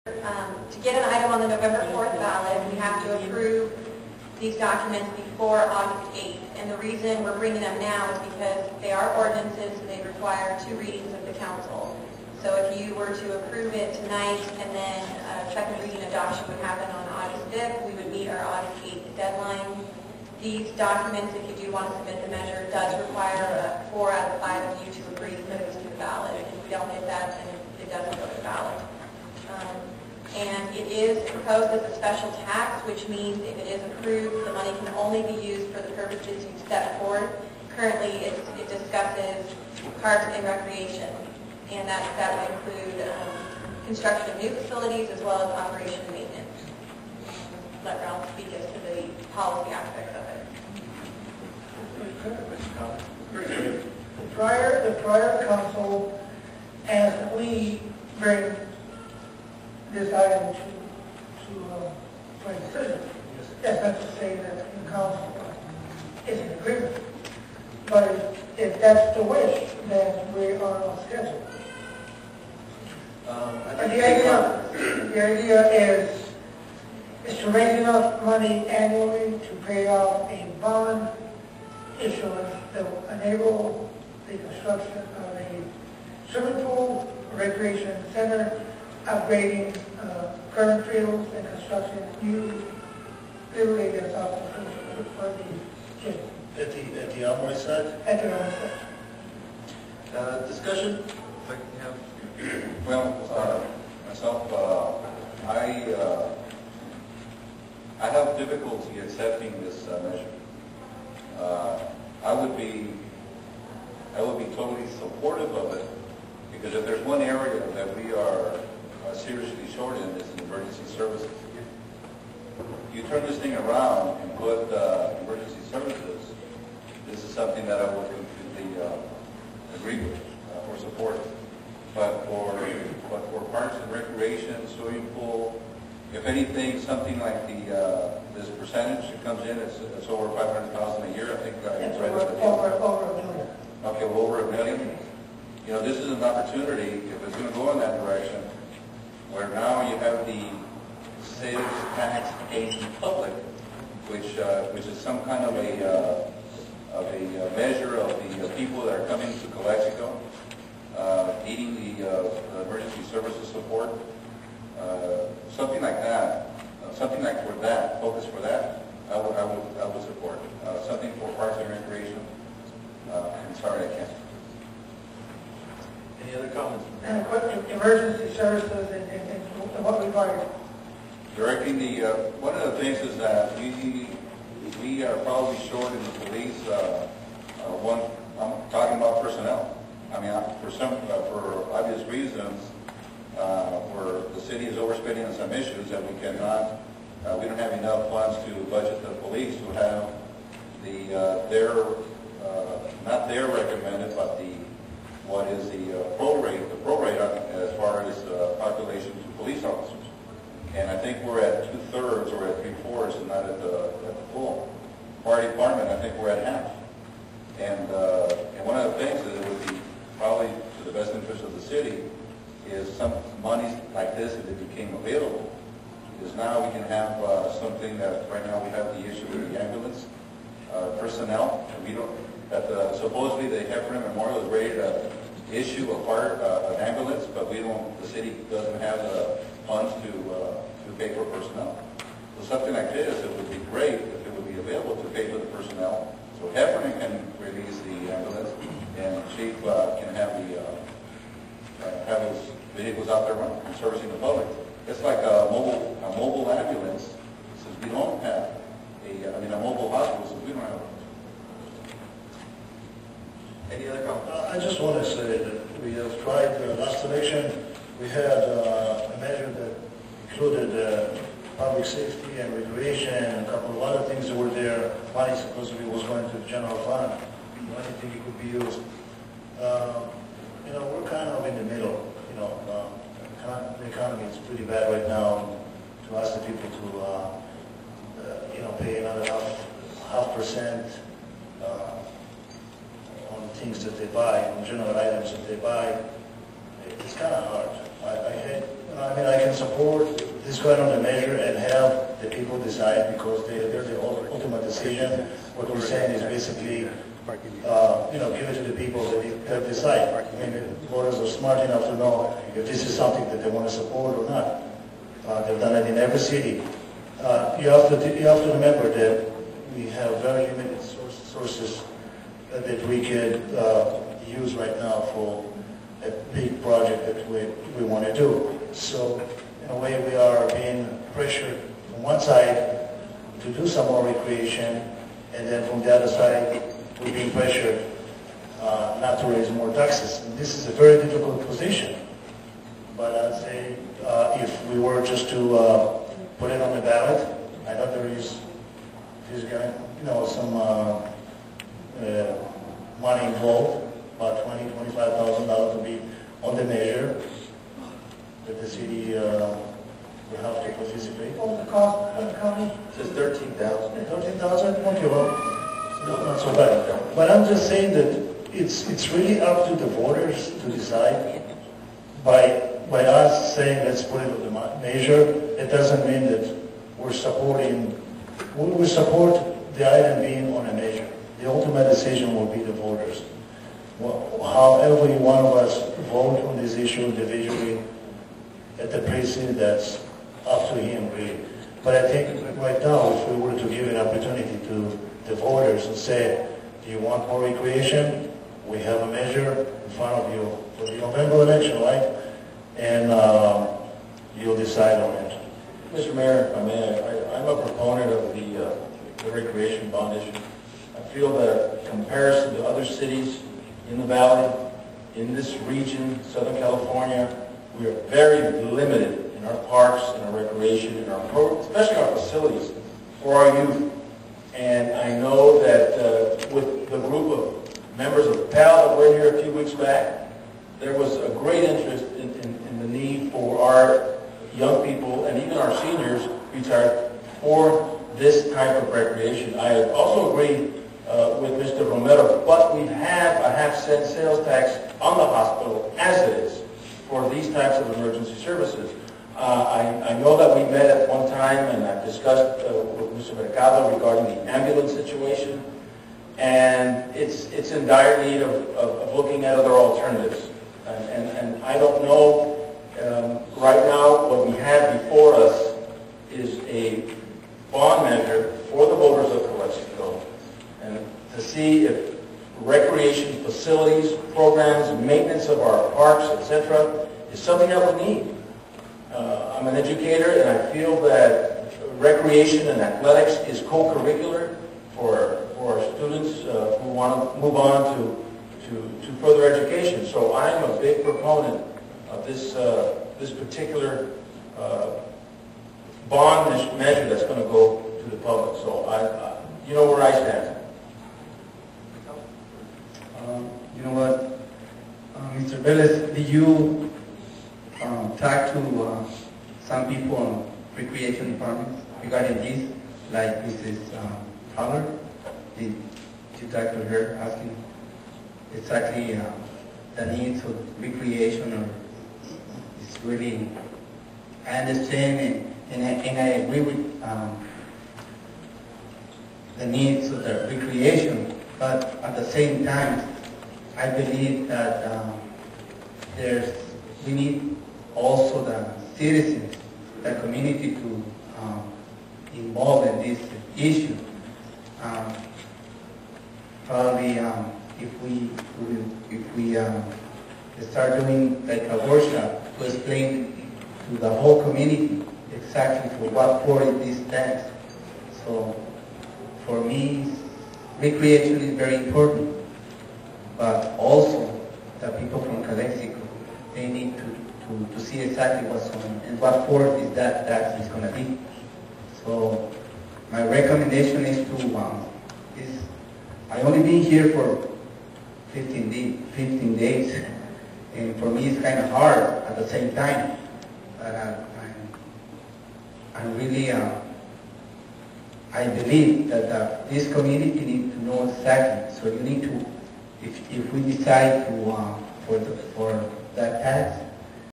To get an item on the November 4th ballot, we have to approve these documents before August 8th. And the reason we're bringing them now is because they are ordinances and they require 2 readings of the council. So if you were to approve it tonight and then second reading adoption would happen on August 5th, we would meet our August 8th deadline. These documents, if you do want to submit the measure, does require 4 out of 5 of you to agree to put it to the ballot. If we don't hit that, then it doesn't go to the ballot. And it is proposed as a special tax, which means if it is approved, the money can only be used for the purposes you set forth. Currently, it discusses parks and recreation, and that would include construction of new facilities as well as operation and maintenance. Let Ralph speak as to the policy aspects of it. The prior council, as we bring this item to a decision, that's not to say that the council is in agreement. But if that's the wish, then we are on schedule. And the idea is to raise enough money annually to pay off a bond issuance that will enable the construction of a swimming pool, recreation center, upgrading current fields, and construction of new field areas out for the kids. At the Almoy site? At the Almoy site. Discussion? Well, myself, I have difficulty accepting this measure. I would be totally supportive of it, because if there's one area that we are seriously short in, is emergency services. You turn this thing around and put emergency services, this is something that I would completely agree with or support. But for parks and recreation, swimming pool, if anything, something like this percentage that comes in, it's over $500,000 a year. I think it's over $1 million. Okay, well, over $1 million. You know, this is an opportunity, if it's going to go in that direction, where now you have the sales tax paying public, which is some kind of a measure of the people that are coming to Calexico, needing the emergency services support, something like that, something like for that, focus for that, I would support. Something for parks and recreation. I'm sorry, I can't. Any other comments? And emergency services and what required? Directing one of the things is that we are probably short in the police. I'm talking about personnel. I mean, for obvious reasons, where the city is overspending on some issues that we cannot, we don't have enough funds to budget the police to have not their recommended, but what is the prorate as far as population to police officers. And I think we're at 2/3 or at 3/4 and not at the full. Fire department, I think we're at half. And one of the things that it would be probably to the best interest of the city is some monies like this, if it became available, is now we can have something that right now we have the issue with the ambulance personnel. And we don't, supposedly the Heffernan Memorial is ready to issue an ambulance, but the city doesn't have the funds to pay for personnel. So something like this, it would be great if it would be available to pay for the personnel. So Heffernan can release the ambulance, and Chief can have his vehicles out there running and servicing the public. It's like a mobile ambulance, since we don't have a mobile hospital, since we don't have one. Any other comments? I just want to say that we have tried last election. We had a measure that included public safety and recreation and a couple of other things that were there. Money supposedly was going to the general fund. Anything it could be used. We're kind of in the middle. The economy is pretty bad right now. To ask the people to, pay another half percent on things that they buy, on general items that they buy, it's kind of hard. I had I mean, I can support this kind of a measure and have the people decide because they're the ultimate decision. What we're saying is basically, give it to the people that decide. I mean, voters are smart enough to know if this is something that they want to support or not. They've done it in every city. You have to remember that we have very limited sources that we could use right now for a big project that we want to do. So in a way we are being pressured from one side to do some more recreation, and then from the other side we're being pressured not to raise more taxes. And this is a very difficult position. But I'd say if we were just to put it on the ballot, I know there is some money involved, about $20,000-$25,000 to be on the measure that the city will have to participate. What was the cost of the county? It says 13,000. 13,000? Okay, well, not so bad. But I'm just saying that it's really up to the voters to decide. By us saying let's put it on the measure, it doesn't mean that we support the item being on a measure. The ultimate decision will be the voters. Well, how every one of us vote on this issue individually at the precinct, that's up to him really. But I think right now, if we were to give an opportunity to the voters and say, do you want more recreation? We have a measure in front of you for the November election, right? And you'll decide on it. Mr. Mayor, if I may, I'm a proponent of the recreation bond issue. I feel that in comparison to other cities in the valley, in this region, Southern California, we are very limited in our parks, in our recreation, in our especially our facilities for our youth. And I know that with the group of members of PAL that were here a few weeks back, there was a great interest in the need for our young people and even our seniors retired for this type of recreation. I also agree with Mr. Romero, but we have a half-cent sales tax on the hospital as it is for these types of emergency services. I know that we met at one time and I've discussed with Mr. Mercado regarding the ambulance situation, and it's in dire need of looking at other alternatives. And I don't know, right now what we have before us is a bond measure for the voters of Calexico, and to see if recreation facilities, programs, maintenance of our parks, etc., is something that we need. I'm an educator, and I feel that recreation and athletics is co-curricular for our students who want to move on to further education. So I'm a big proponent of this particular bond measure that's going to go to the public. So you know where I stand. You know what, Mr. Velez, did you talk to some people on recreation departments regarding this, like Mrs. Fowler? Did you talk to her asking exactly the needs of recreation, or it's really, I understand and I agree with the needs of the recreation, but at the same time, I believe that we need also the citizens, the community to involve in this issue. Probably if we start doing like a workshop to explain to the whole community exactly for what for this stands. So for me, recreation is very important, but also the people from Calexico, they need to see exactly what's on and what for is that tax is going to be. So my recommendation is to I only been here for 15 days, and for me it's kind of hard at the same time. But I'm really, I believe that this community needs to know exactly. So you need to, if we decide to for that tax,